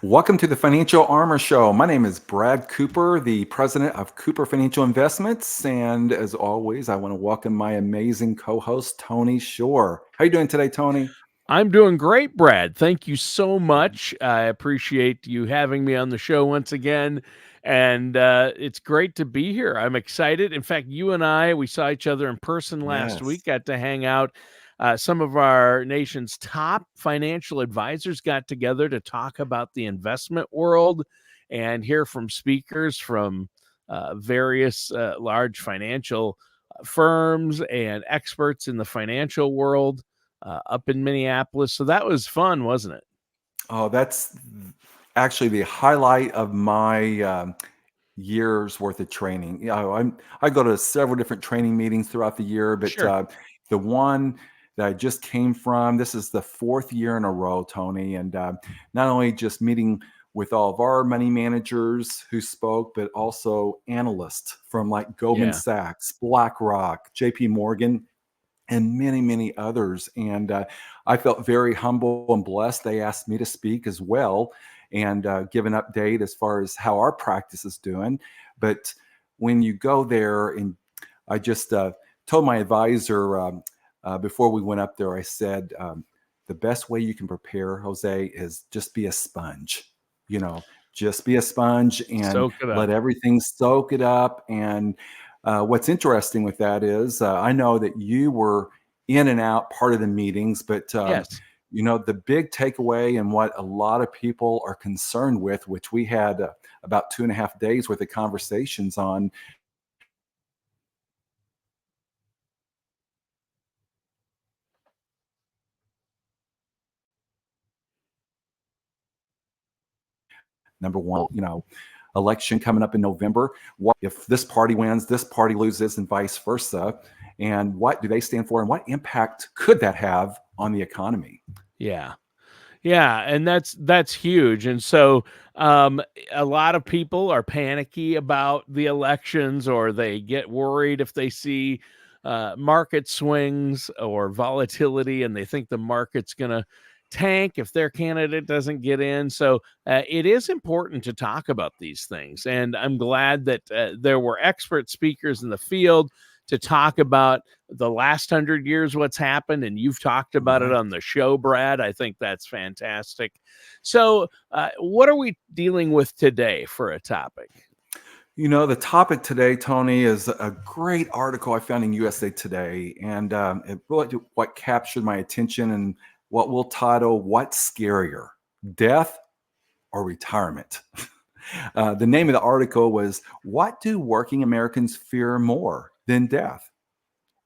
Welcome to the Financial Armor Show. My name is Brad Cooper, the president of Cooper Financial Investments. And as always, I want to welcome my amazing co-host, Tony Shore. How you doing today, Tony? I'm doing great, Brad. Thank you so much. I appreciate you having me on the show once again. And it's great to be here. I'm excited. In fact, you and we saw each other in person last Yes. week, got to hang out. Some of our nation's top financial advisors got together to talk about the investment world and hear from speakers from various large financial firms and experts in the financial world up in Minneapolis. So that was fun, wasn't it? Oh, that's actually the highlight of my years worth of training. I go to several different training meetings throughout the year, but Sure. the one that I just came from, this is the fourth year in a row, Tony, and not only just meeting with all of our money managers who spoke, but also analysts from like Goldman Yeah. Sachs, BlackRock, JP Morgan, and many, many others. And I felt very humble and blessed. They asked me to speak as well and give an update as far as how our practice is doing. But when you go there, and I just told my advisor before we went up there, I said, the best way you can prepare, Jose, is just be a sponge. You know, just be a sponge and Soak it let up. everything soak it up. And what's interesting with that is I know that you were in and out part of the meetings, but Yes. the big takeaway and what a lot of people are concerned with, which we had about 2.5 days worth of conversations on. Number one, election coming up in November. What if this party wins, this party loses, and vice versa? And what do they stand for? And what impact could that have on the economy? Yeah. Yeah, and that's huge. And so um, a lot of people are panicky about the elections, or they get worried if they see market swings or volatility, and they think the market's going to tank if their candidate doesn't get in. So it is important to talk about these things, and I'm glad that there were expert speakers in the field to talk about the last 100 years, what's happened, and you've talked about it Right. on the show, Brad. I think that's fantastic. So, what are we dealing with today for a topic? The topic today, Tony, is a great article I found in USA Today, and it really what captured my attention and what we'll title "What's Scarier, Death or Retirement?" The name of the article was "What Do Working Americans Fear More Than Death?"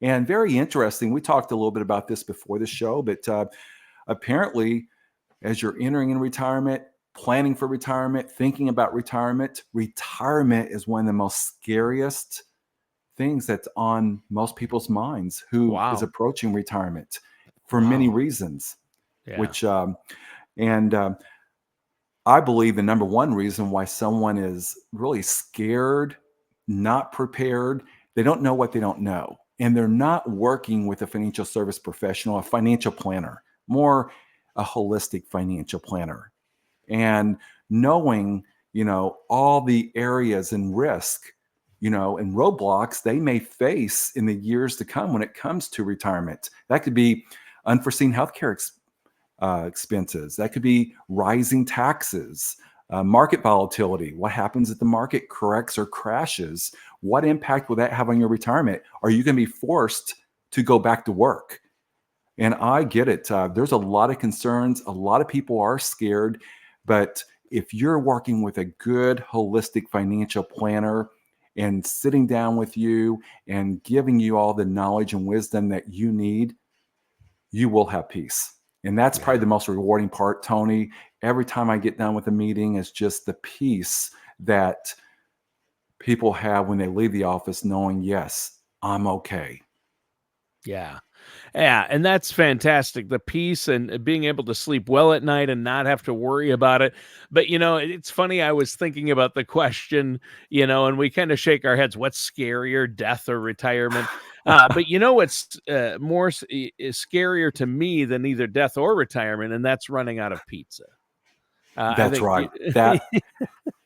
And very interesting. We talked a little bit about this before the show, but apparently as you're entering in retirement, planning for retirement, thinking about retirement, retirement is one of the most scariest things that's on most people's minds who is Wow. approaching retirement for many Wow. reasons, Yeah. which, and I believe the number one reason why someone is really scared, not prepared, they don't know what they don't know. And they're not working with a financial service professional, a financial planner, more a holistic financial planner. And knowing, all the areas and risk, and roadblocks they may face in the years to come when it comes to retirement. That could be unforeseen healthcare expenses. That could be rising taxes, market volatility. What happens if the market corrects or crashes? What impact will that have on your retirement? Are you going to be forced to go back to work? And I get it. There's a lot of concerns. A lot of people are scared. But if you're working with a good, holistic financial planner and sitting down with you and giving you all the knowledge and wisdom that you need, you will have peace. And that's probably Yeah. the most rewarding part, Tony. Every time I get done with a meeting, it's just the peace that people have when they leave the office knowing, yes, I'm okay. Yeah. Yeah, and that's fantastic. The peace and being able to sleep well at night and not have to worry about it. But it's funny. I was thinking about the question, and we kind of shake our heads. What's scarier, death or retirement? But what's more is scarier to me than either death or retirement, and that's running out of pizza. I That's think right.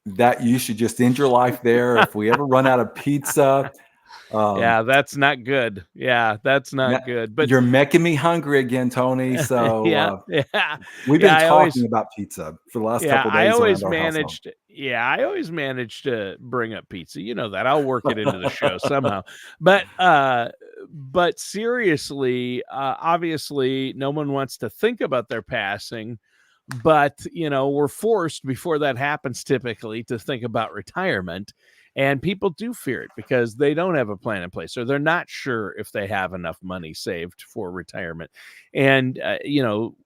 That you should just end your life there. If we ever run out of pizza, um, yeah, that's not good. Yeah, that's now, not good. But you're making me hungry again, Tony. So yeah, yeah, we've yeah. been talking about pizza for the last couple of days around our household. I always managed to bring up pizza. You know that. I'll work it into the show somehow. But seriously, obviously, no one wants to think about their passing. But we're forced before that happens typically to think about retirement, and people do fear it because they don't have a plan in place or they're not sure if they have enough money saved for retirement. And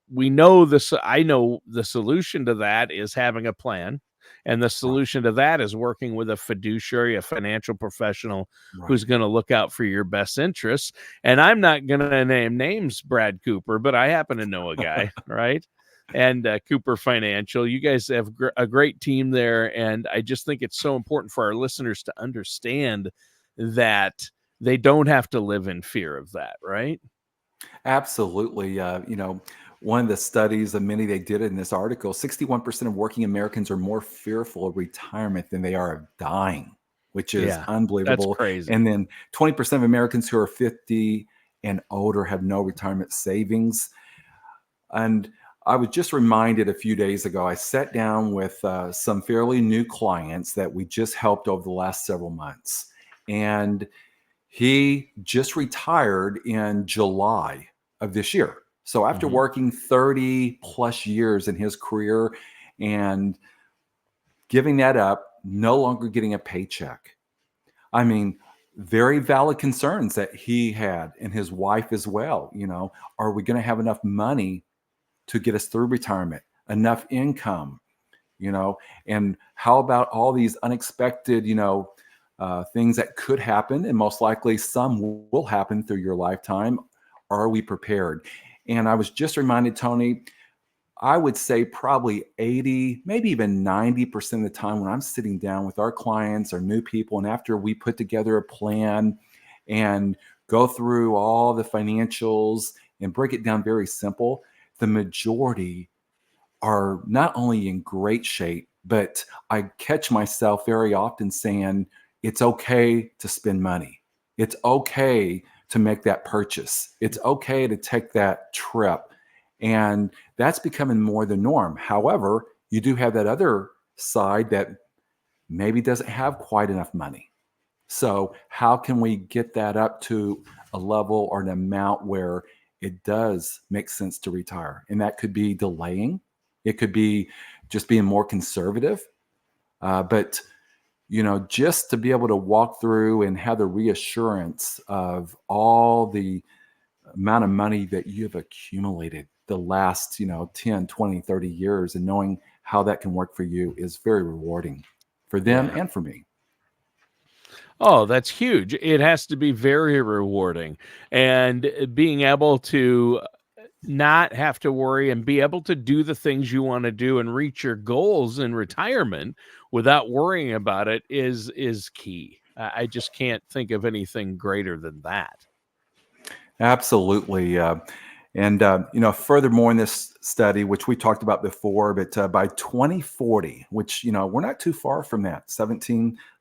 we know this. I know the solution to that is having a plan. And the Right, solution to that is working with a fiduciary, a financial professional right. who's going to look out for your best interests. And I'm not going to name names, Brad Cooper, but I happen to know a guy, right? And Cooper Financial. You guys have a great team there. And I just think it's so important for our listeners to understand that they don't have to live in fear of that, right? Absolutely. One of the studies, of many they did in this article, 61% of working Americans are more fearful of retirement than they are of dying, which is Yeah, that's unbelievable. crazy. And then 20% of Americans who are 50 and older have no retirement savings. And I was just reminded a few days ago, I sat down with some fairly new clients that we just helped over the last several months. And he just retired in July of this year. So after Hmm. working 30 plus years in his career and giving that up, no longer getting a paycheck. I mean, very valid concerns that he had and his wife as well. Are we going to have enough money to get us through retirement, enough income, you know? And how about all these unexpected, things that could happen, and most likely some will happen through your lifetime? Are we prepared? And I was just reminded, Tony, I would say probably 80, maybe even 90% of the time when I'm sitting down with our clients or new people, and after we put together a plan and go through all the financials and break it down very simple, the majority are not only in great shape, but I catch myself very often saying, it's okay to spend money. It's okay to make that purchase. It's okay to take that trip. And that's becoming more the norm. However, you do have that other side that maybe doesn't have quite enough money. So, how can we get that up to a level or an amount where it does make sense to retire? And that could be delaying, it could be just being more conservative. But, just to be able to walk through and have the reassurance of all the amount of money that you've accumulated the last, 10, 20, 30 years and knowing how that can work for you is very rewarding for them Yeah. and for me. Oh, that's huge. It has to be very rewarding. And being able to not have to worry and be able to do the things you want to do and reach your goals in retirement without worrying about it is key. I just can't think of anything greater than that. Absolutely. Furthermore, in this study, which we talked about before, but by 2040, which, we're not too far from that,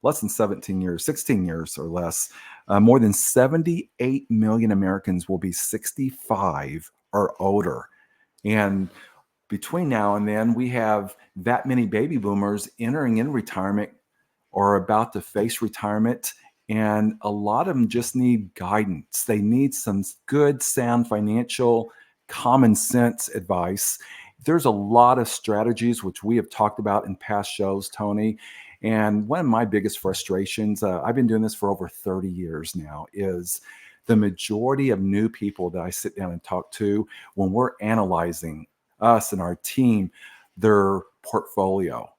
less than 17 years, 16 years or less, more than 78 million Americans will be 65 or older. And between now and then, we have that many baby boomers entering in retirement or about to face retirement. And a lot of them just need guidance. They need some good, sound financial, common sense advice. There's a lot of strategies which we have talked about in past shows, Tony. And one of my biggest frustrations, I've been doing this for over 30 years now, is the majority of new people that I sit down and talk to when we're analyzing us and our team, their portfolio.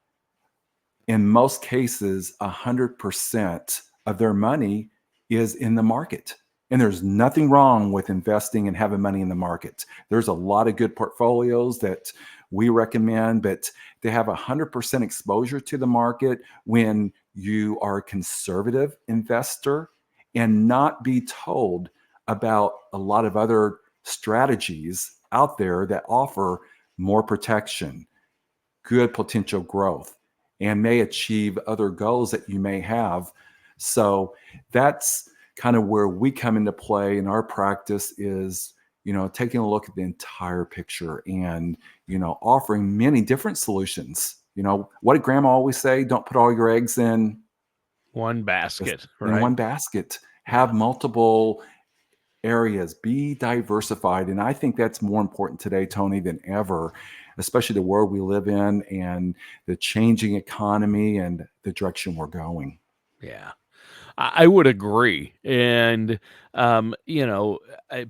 In most cases, 100% of their money is in the market. And there's nothing wrong with investing and having money in the market. There's a lot of good portfolios that we recommend, but they have 100% exposure to the market when you are a conservative investor and not be told about a lot of other strategies out there that offer more protection, good potential growth and may achieve other goals that you may have. So that's kind of where we come into play in our practice is, taking a look at the entire picture and, offering many different solutions. What did grandma always say? Don't put all your eggs One basket, in right? one basket. Yeah. Have multiple areas, be diversified. And I think that's more important today, Tony, than ever, especially the world we live in and the changing economy and the direction we're going. Yeah. I would agree. And,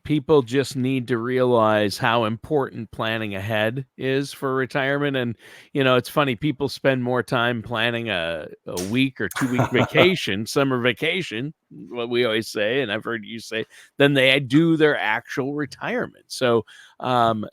people just need to realize how important planning ahead is for retirement. And, it's funny, people spend more time planning a week or 2 week vacation, summer vacation, what we always say, and I've heard you say, than they do their actual retirement. So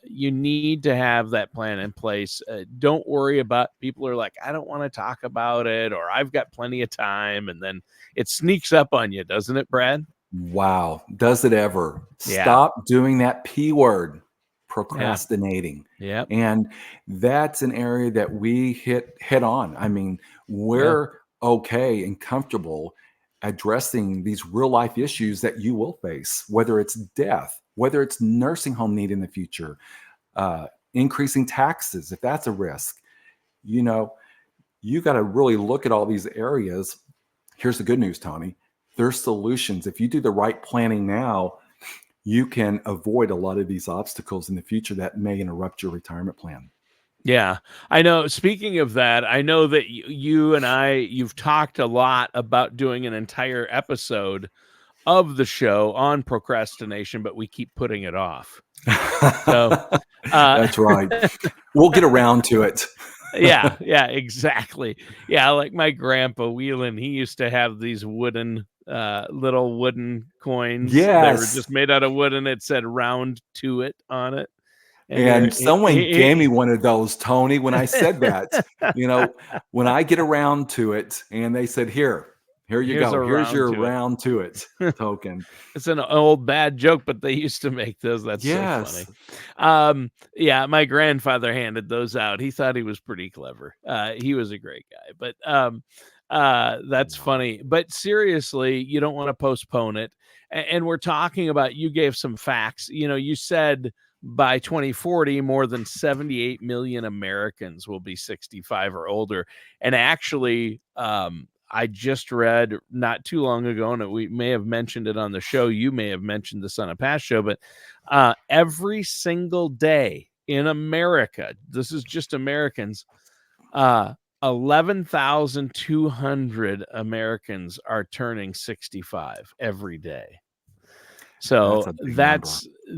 you need to have that plan in place. Don't worry about people who are like, I don't want to talk about it, or I've got plenty of time. And then it sneaks up on you, doesn't it, Brad? Wow. Does it ever? Yeah. Stop doing that P word, Yeah. procrastinating. Yep. And that's an area that we hit head on. I mean, Yeah. we're okay and comfortable addressing these real life issues that you will face, whether it's death, whether it's nursing home need in the future, uh, increasing taxes, if that's a risk. You know, you got to really look at all these areas. Here's the good news, Tony. There's solutions. If you do the right planning now, you can avoid a lot of these obstacles in the future that may interrupt your retirement plan. Yeah. I know. Speaking of that, I know that you and you've talked a lot about doing an entire episode of the show on procrastination, but we keep putting it off. So, uh, That's right. We'll get around to it. yeah, exactly. Yeah, like my grandpa Whelan, he used to have these little wooden coins. They were Yes. just made out of wood, and it said "round to it" on it. And And someone gave me he one of those, Tony, when I said that. You know, when I get around to it, and they said, here you here's go. a Here's round your to it. round to it token. It's an old bad joke, but they used to make those. That's so funny. Yes. Yeah, my grandfather handed those out. He thought he was pretty clever. He was a great guy, but that's Wow. funny. But seriously, you don't want to postpone it. And we're talking about, you gave some facts. You said by 2040, more than 78 million Americans will be 65 or older. And actually, I just read not too long ago, and we may have mentioned it on the show. You may have mentioned this on a past show, but every single day in America, this is just Americans, uh, 11,200 Americans are turning 65 every day. That's So a big number.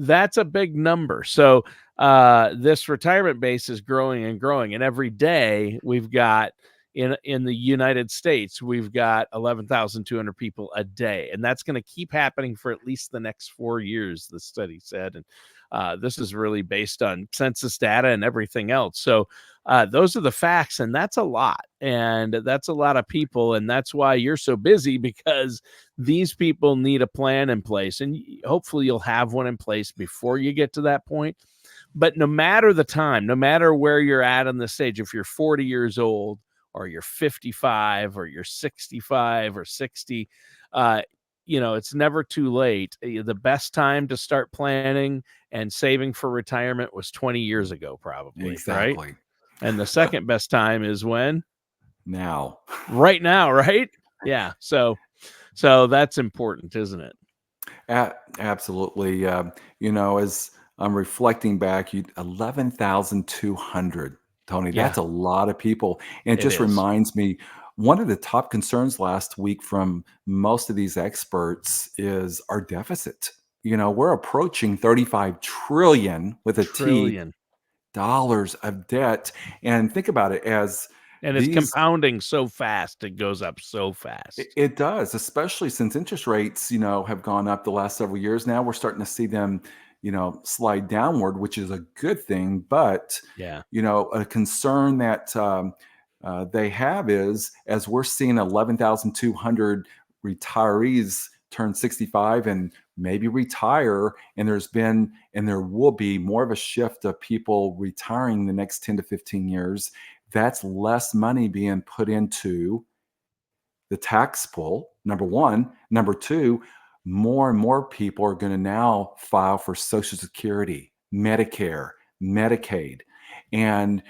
that's a big number. So this retirement base is growing and growing, and every day we've got in the United States, we've got 11,200 people a day, and that's going to keep happening for at least the next 4 years, the study said. And this is really based on census data and everything else. So those are the facts, and that's a lot, and that's a lot of people, and that's why you're so busy, because these people need a plan in place, and hopefully you'll have one in place before you get to that point. But no matter the time, no matter where you're at on the stage, if you're 40 years old, or you're 55, or you're 65 or 60, it's never too late. The best time to start planning and saving for retirement was 20 years ago, probably, right? Exactly. And the second best time is when? Now. Right now, right? Yeah. So that's important, isn't it? Absolutely. As I'm reflecting back, 11,200, Tony, Yeah, that's a lot of people. And it it just is. reminds me, one of the top concerns last week from most of these experts is our deficit. We're approaching 35 trillion with a T Trillion. dollars of debt. And think about it as And it's these compounding so fast. It goes up so fast. it does, especially since interest rates, have gone up the last several years. Now we're starting to see them, slide downward, which is a good thing. But, Yeah. a concern that they have is as we're seeing 11,200 retirees turn 65 and maybe retire, and there will be more of a shift of people retiring the next 10 to 15 years. That's less money being put into the tax pool, number one. Number two, more and more people are going to now file for Social Security, Medicare, Medicaid. And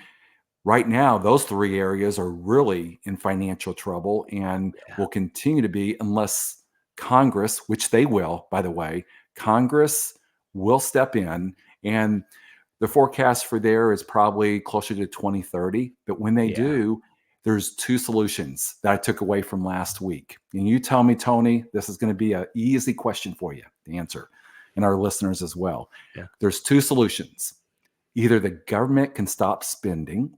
right now, those three areas are really in financial trouble and Yeah. will continue to be unless Congress, which they will, by the way, Congress will step in. And the forecast for there is probably closer to 2030. But when they Yeah. do, there's two solutions that I took away from last week. And you tell me, Tony, this is going to be an easy question for you to answer, and our listeners as well. Yeah. There's two solutions. Either the government can stop spending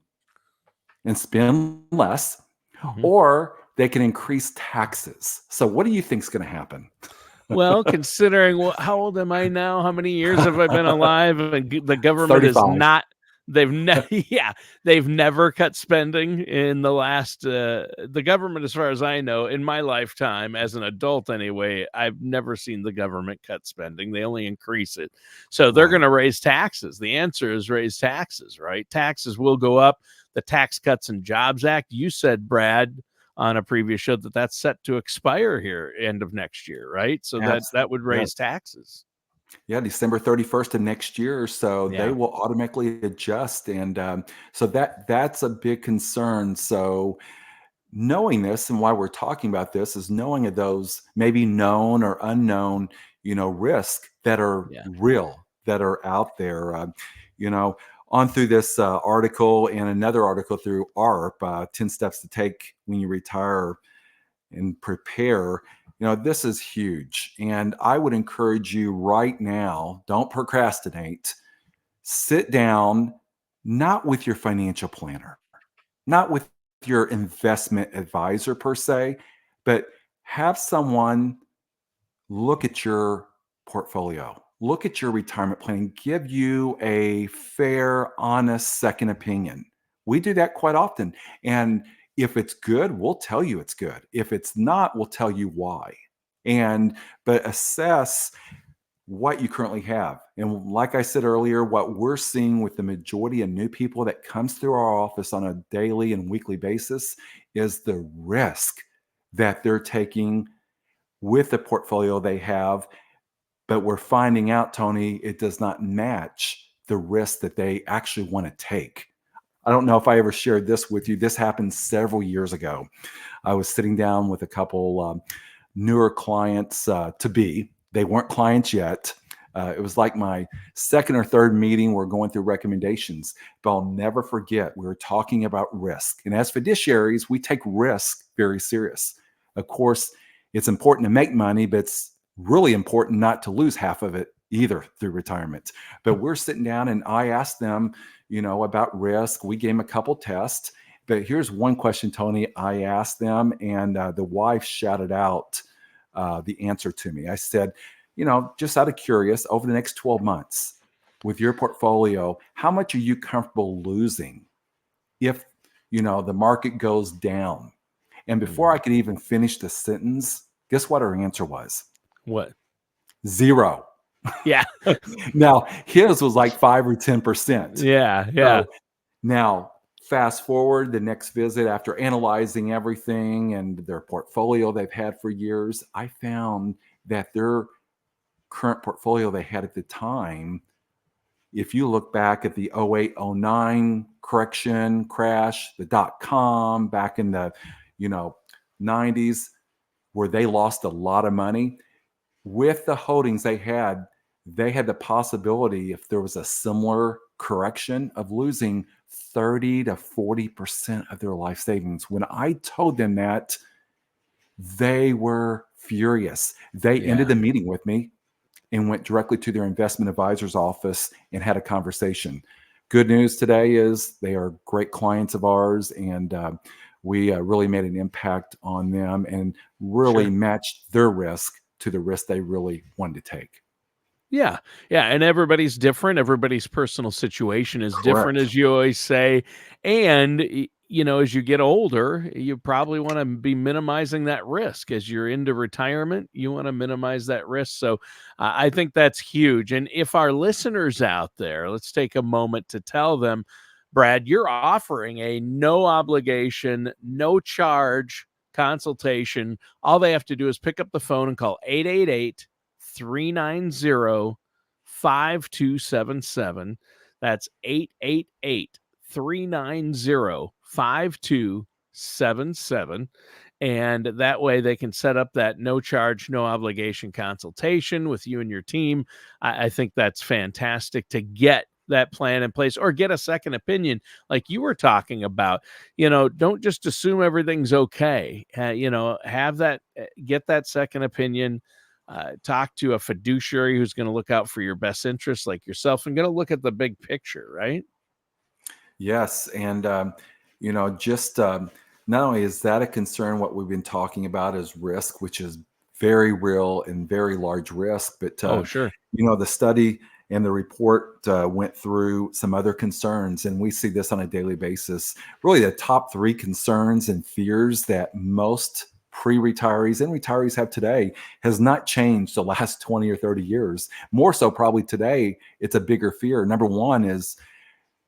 and spend less, Mhm. or they can increase taxes. So, what do you think is going to happen? Well, considering how old am I now? How many years have I been alive? And the government is 35. not. Yeah, they've never cut spending in the last. The government, as far as I know, in my lifetime as an adult, anyway, I've never seen the government cut spending. They only increase it. So they're going Right. to raise taxes. The answer is raise taxes, right? Taxes will go up. The Tax Cuts and Jobs Act. You said, Brad, on a previous show that that's set to expire here end of next year, right? So that would Yes. raise taxes. Yeah, December 31st of next year. So they Yeah. will automatically adjust. And so that's a big concern. So knowing this, and why we're talking about this, is knowing of those maybe known or unknown, risk that are Yeah. real, that are out there. You know, on through this article and another article through ARP, 10 steps to take when you retire and prepare. This is huge. And I would encourage you right now, don't procrastinate. Sit down, not with your financial planner, not with your investment advisor per se, but have someone look at your portfolio, look at your retirement plan, give you a fair, honest second opinion. We do that quite often. And if it's good, we'll tell you it's good. If it's not, we'll tell you why. And but assess what you currently have. And like I said earlier, what we're seeing with the majority of new people that comes through our office on a daily and weekly basis is the risk that they're taking with the portfolio they have. But we're finding out, Tony, it does not match the risk that they actually want to take. I don't know if I ever shared this with you. This happened several years ago. I was sitting down with a couple newer clients to be. They weren't clients yet. It was like my second or third meeting. We're going through recommendations, but I'll never forget. We were talking about risk. And as fiduciaries, we take risk very serious. Of course, it's important to make money, but it's really important not to lose half of it either through retirement. But we're sitting down and I asked them, about risk. We gave them a couple tests. But here's one question, Tony, I asked them, and the wife shouted out the answer to me. I said, just out of curious, over the next 12 months with your portfolio, how much are you comfortable losing if, the market goes down? And before I Mhm. could even finish the sentence, guess what her answer was? What? Zero. Yeah. Now, his was like 5 or 10%. Yeah. Yeah. So now, fast forward the next visit after analyzing everything and their portfolio they've had for years, I found that their current portfolio they had at the time, if you look back at the 08, 09 correction crash, the .com back in the, you know, 90s, where they lost a lot of money, with the holdings they had the possibility, if there was a similar correction, of losing 30 to 40% of their life savings. When I told them that, they were furious. They ended Yeah. the meeting with me and went directly to their investment advisor's office and had a conversation. Good news today is they are great clients of ours, and we really made an impact on them and really Sure. matched their risk to the risk they really wanted to take. Yeah. Yeah. And everybody's different. Everybody's personal situation is different, Correct. as you always say. And as you get older, you probably want to be minimizing that risk. As you're into retirement, you want to minimize that risk. So I think that's huge. And if our listeners out there, let's take a moment to tell them, Brad, you're offering a no obligation, no charge consultation. All they have to do is pick up the phone and call 888-390-5277. That's 888-390-5277. And that way they can set up that no charge, no obligation consultation with you and your team. I think that's fantastic to get that plan in place or get a second opinion like you were talking about. Don't just assume everything's okay. Have that, get that second opinion. Talk to a fiduciary who's going to look out for your best interests, like yourself, and going to look at the big picture, right? Yes, and just not only is that a concern, what we've been talking about is risk, which is very real and very large risk. But Oh, sure. the study and the report went through some other concerns, and we see this on a daily basis. Really, the top three concerns and fears that most pre-retirees and retirees have today has not changed the last 20 or 30 years. More so, probably today, it's a bigger fear. Number one is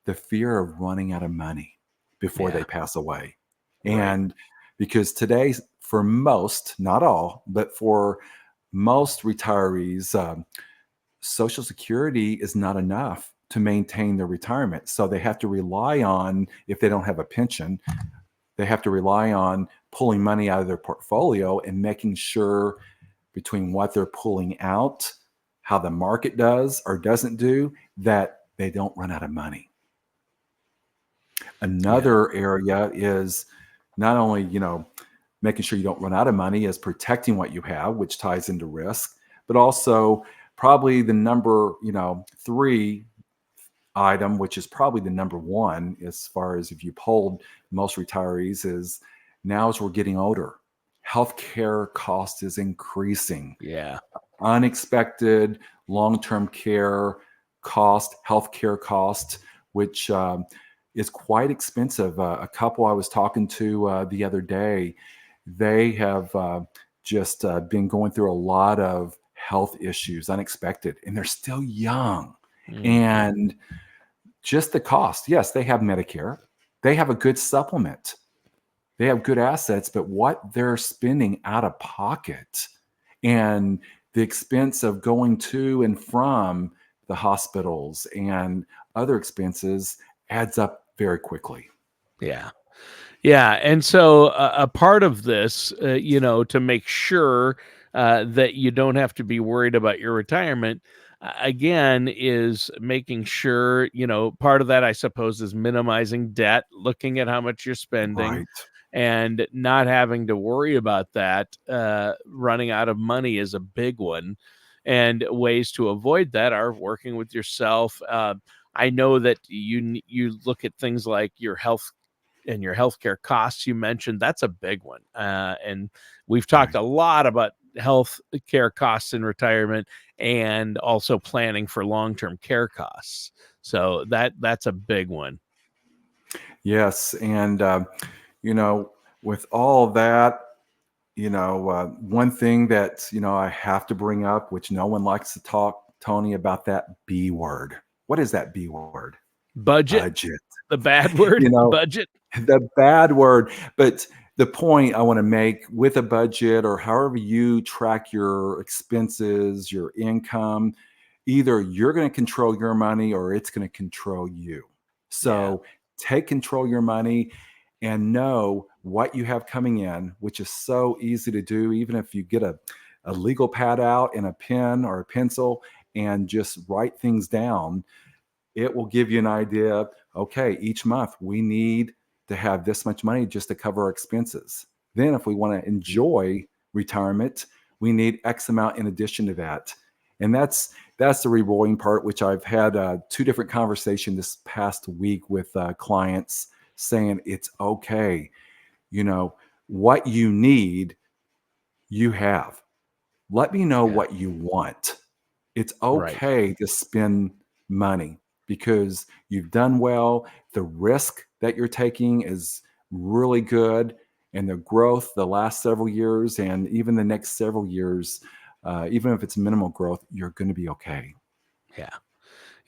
the fear of running out of money before they Yeah, pass away. right. And because today, for most, not all, but for most retirees, Social Security is not enough to maintain their retirement. So they have to rely on, if they don't have a pension, they have to rely on pulling money out of their portfolio and making sure between what they're pulling out, how the market does or doesn't do, that they don't run out of money. Yeah, Another area is not only, making sure you don't run out of money, is protecting what you have, which ties into risk, but also probably the number, three item, which is probably the number one as far as if you polled most retirees, is now as we're getting older, healthcare cost is increasing. yeah, Unexpected long-term care cost, healthcare cost, which is quite expensive. A couple I was talking to the other day, they have just been going through a lot of health issues, unexpected, and they're still young. mhm, And just the cost, yes, they have Medicare, they have a good supplement, they have good assets, but what they're spending out of pocket and the expense of going to and from the hospitals and other expenses adds up very quickly. yeah. Yeah, and so a part of this, to make sure that you don't have to be worried about your retirement, again, is making sure, part of that, I suppose, is minimizing debt, looking at how much you're spending, Right. and not having to worry about that. Running out of money is a big one, and ways to avoid that are working with yourself. I know that you look at things like your health and your healthcare costs you mentioned. That's a big one. And we've talked Right. a lot about health care costs in retirement and also planning for long-term care costs. So that's a big one. Yes. And, you know, with all that, one thing that, I have to bring up, which no one likes to talk, Tony, about that B word. What is that B word? Budget, Budget. the bad You word, know, budget. the bad word. But the point I want to make with a budget or however you track your expenses, your income, either you're going to control your money or it's going to control you. Yeah. So take control of your money and know what you have coming in, which is so easy to do. Even if you get a legal pad out and a pen or a pencil and just write things down, it will give you an idea. Okay, each month we need to have this much money just to cover our expenses. Then, if we want to enjoy retirement, we need X amount in addition to that. And that's the rewarding part, which I've had two different conversations this past week with clients saying it's okay. You know, what you need, you have. Let me know Yeah. what you want. It's Right. okay to spend money because you've done well. The risk that you're taking is really good, and the growth the last several years and even the next several years, even if it's minimal growth, you're going to be okay. Yeah.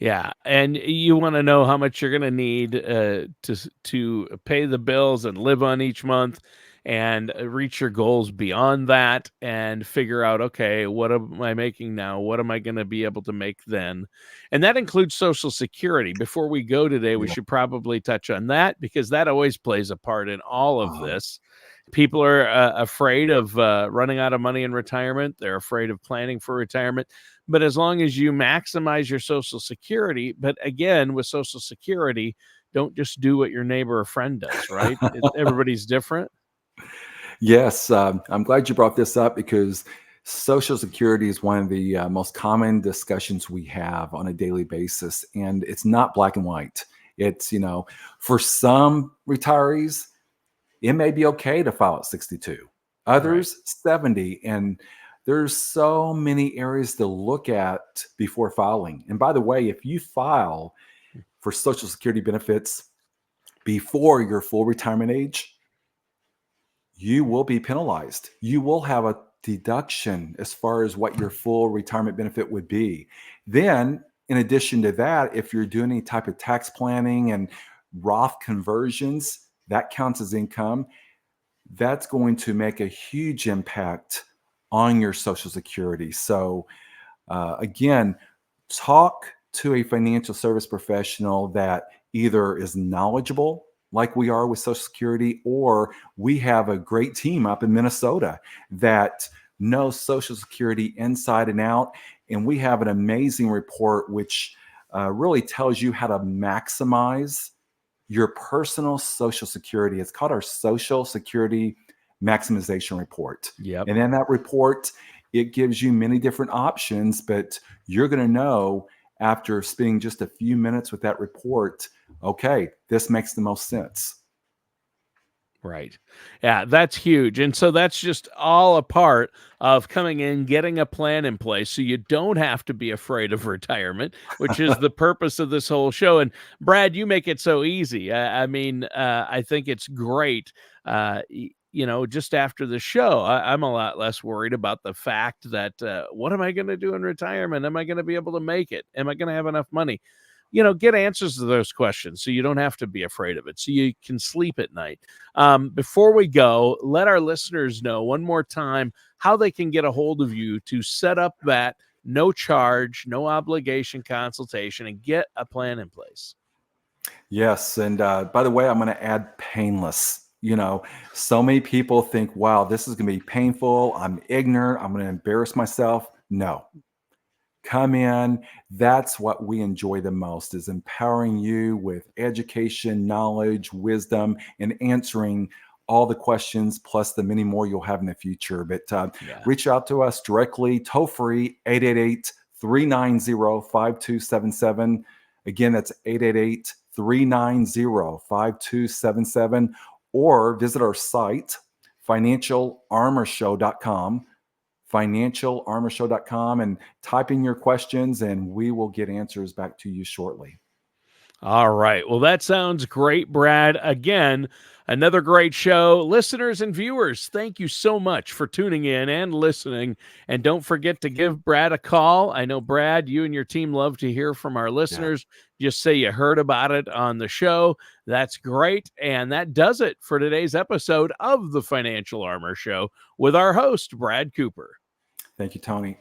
Yeah, and you wanna know how much you're gonna need, to pay the bills and live on each month and, reach your goals beyond that and figure out, "Okay, what am I making now? What am I gonna be able to make then?" And that includes Social Security. Before we go today, we Yeah. should probably touch on that because that always plays a part in all of Um, this. People are, afraid of, running out of money in retirement. They're afraid of planning for retirement. But as long as you maximize your Social Security, but again, with Social Security, don't just do what your neighbor or friend does, right? Everybody's different. yes, I'm glad you brought this up because Social Security is one of the most common discussions we have on a daily basis, and it's not black and white. It's, for some retirees, it may be okay to file at 62, Right. others 70. And there's so many areas to look at before filing. And by the way, if you file for Social Security benefits before your full retirement age, you will be penalized. You will have a deduction as far as what your full retirement benefit would be. Then, in addition to that, if you're doing any type of tax planning and Roth conversions, that counts as income. That's going to make a huge impact on your Social Security. So, again, talk to a financial service professional that either is knowledgeable, like we are with Social Security, or we have a great team up in Minnesota that knows Social Security inside and out. And we have an amazing report which really tells you how to maximize your personal Social Security. It's called our Social Security Maximization Report. Yep. And in that report, it gives you many different options, but you're going to know after spending just a few minutes with that report, okay, this makes the most sense. Right. Yeah, that's huge. And so that's just all a part of coming in, getting a plan in place so you don't have to be afraid of retirement, which is the purpose of this whole show. And Brad, you make it so easy. I think it's great. Just after the show, I'm a lot less worried about the fact that what am I going to do in retirement? Am I going to be able to make it? Am I going to have enough money? Get answers to those questions so you don't have to be afraid of it, so you can sleep at night. Before we go, let our listeners know one more time how they can get a hold of you to set up that no charge, no obligation consultation and get a plan in place. Yes. And by the way, I'm going to add painless. So many people think, wow, this is going to be painful. I'm ignorant. I'm going to embarrass myself. No, come in. That's what we enjoy the most is empowering you with education, knowledge, wisdom, and answering all the questions plus the many more you'll have in the future. But Yeah. reach out to us directly, toll free, 888-390-5277. Again, that's 888-390-5277, or visit our site, financialarmorshow.com, financialarmorshow.com, and type in your questions and we will get answers back to you shortly. All right. Well, that sounds great, Brad. Again, another great show. Listeners and viewers, thank you so much for tuning in and listening. And don't forget to give Brad a call. I know, Brad, you and your team love to hear from our Yeah. listeners. Just say you heard about it on the show. That's great. And that does it for today's episode of the Financial Armor Show with our host, Brad Cooper. Thank you, Tony.